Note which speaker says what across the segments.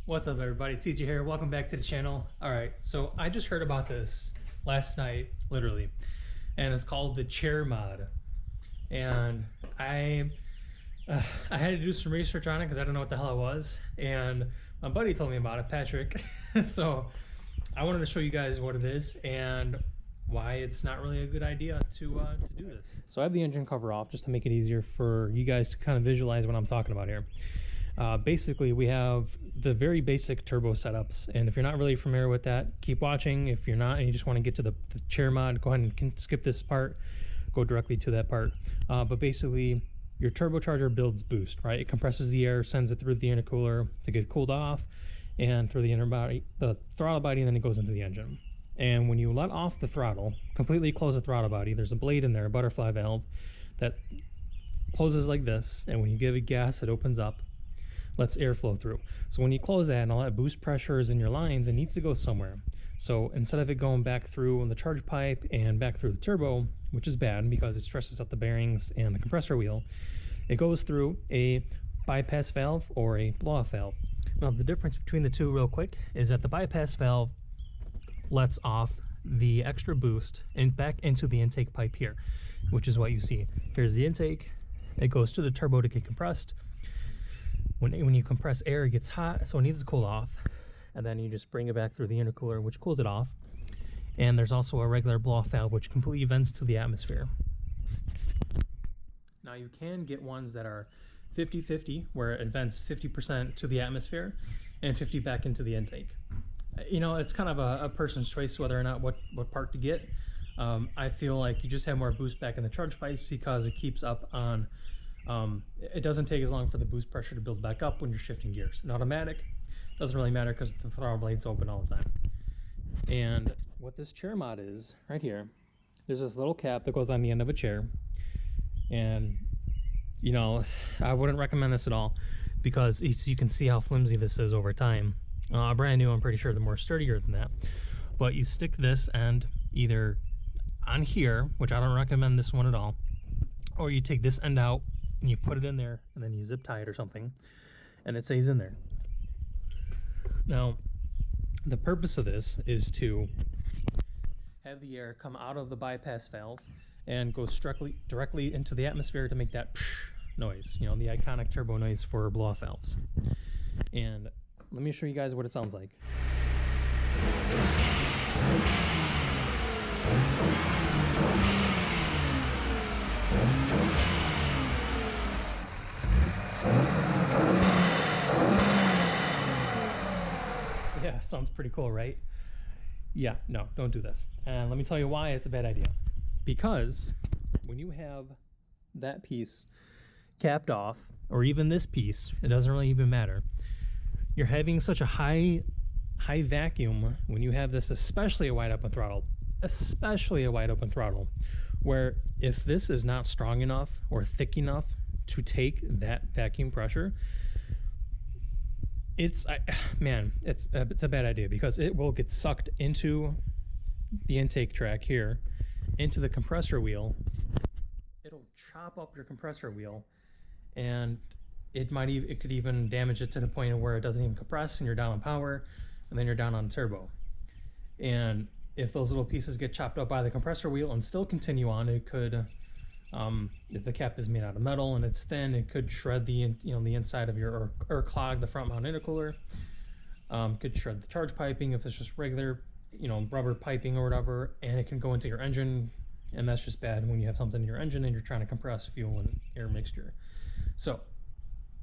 Speaker 1: What's up, everybody? TJ here. Welcome back to the channel. All right, so I just heard about this last night, literally, and it's called the chair mod. And I had to do some research on it because I don't know what the hell it was, and my buddy told me about it, Patrick. So I wanted to show you guys what it is and why it's not really a good idea to do this. So I have the engine cover off just to make it easier for you guys to kind of visualize what I'm talking about here. Basically, we have the very basic turbo setups, and if you're not really familiar with that, keep watching. If you're not and you just want to get to the chair mod, go ahead and skip this part, go directly to that part. But basically, your turbocharger builds boost, right? It compresses the air, sends it through the intercooler to get cooled off, and through the inner body, the throttle body, and then it goes into the engine. And when you let off the throttle, completely close the throttle body, there's a blade in there, a butterfly valve, that closes like this, and when you give it gas, it opens up, lets air flow through. So when you close that and all that boost pressure is in your lines, it needs to go somewhere. So instead of it going back through the charge pipe and back through the turbo, which is bad because it stresses out the bearings and the compressor wheel, it goes through a bypass valve or a blow-off valve. Now the difference between the two real quick is that the bypass valve lets off the extra boost and back into the intake pipe here, which is what you see. Here's the intake. It goes to the turbo to get compressed. When you compress air, it gets hot, so it needs to cool off, and then you just bring it back through the intercooler, which cools it off. And there's also a regular blow-off valve, which completely vents to the atmosphere. Now you can get ones that are 50-50, where it vents 50% to the atmosphere and 50 back into the intake. You know, it's kind of a person's choice whether or not what part to get. I feel like you just have more boost back in the charge pipes because it keeps up on it doesn't take as long for the boost pressure to build back up when you're shifting gears. In automatic, doesn't really matter because the throttle blade's open all the time. And what this chair mod is, right here, there's this little cap that goes on the end of a chair. And, you know, I wouldn't recommend this at all because you can see how flimsy this is over time. Brand new, I'm pretty sure they're more sturdier than that. But you stick this end either on here, which I don't recommend this one at all, or you take this end out and you put it in there and then you zip tie it or something and it stays in there. Now the purpose of this is to have the air come out of the bypass valve and go directly into the atmosphere to make that noise, you know, the iconic turbo noise for blow-off valves. And let me show you guys what it sounds like. Yeah, sounds pretty cool, right? Yeah, no, don't do this. And let me tell you why it's a bad idea. Because when you have that piece capped off, or even this piece, it doesn't really even matter. You're having such a high vacuum when you have this, especially a wide open throttle, where if this is not strong enough or thick enough to take that vacuum pressure, it's a bad idea because it will get sucked into the intake track here, into the compressor wheel. It'll chop up your compressor wheel, and it could even damage it to the point of where it doesn't even compress and you're down on power, and then you're down on turbo. And if those little pieces get chopped up by the compressor wheel and still continue on, it could, if the cap is made out of metal and it's thin, it could shred the inside of your, or clog the front mount intercooler. Could shred the charge piping if it's just regular, rubber piping or whatever, and it can go into your engine, and that's just bad when you have something in your engine and you're trying to compress fuel and air mixture. So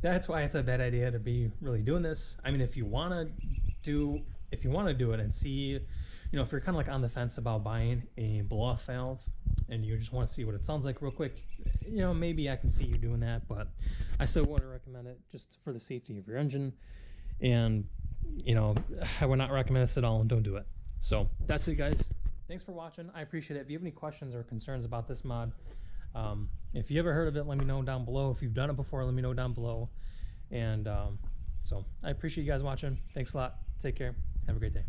Speaker 1: that's why it's a bad idea to be really doing this. I mean, if you want to do it and see, if you're kind of like on the fence about buying a blow-off valve and you just want to see what it sounds like real quick, maybe I can see you doing that, but I still want to recommend it just for the safety of your engine. And, I would not recommend this at all, and don't do it. So that's it, guys. Thanks for watching. I appreciate it. If you have any questions or concerns about this mod, if you ever heard of it, let me know down below. If you've done it before, let me know down below. And so I appreciate you guys watching. Thanks a lot. Take care. Have a great day.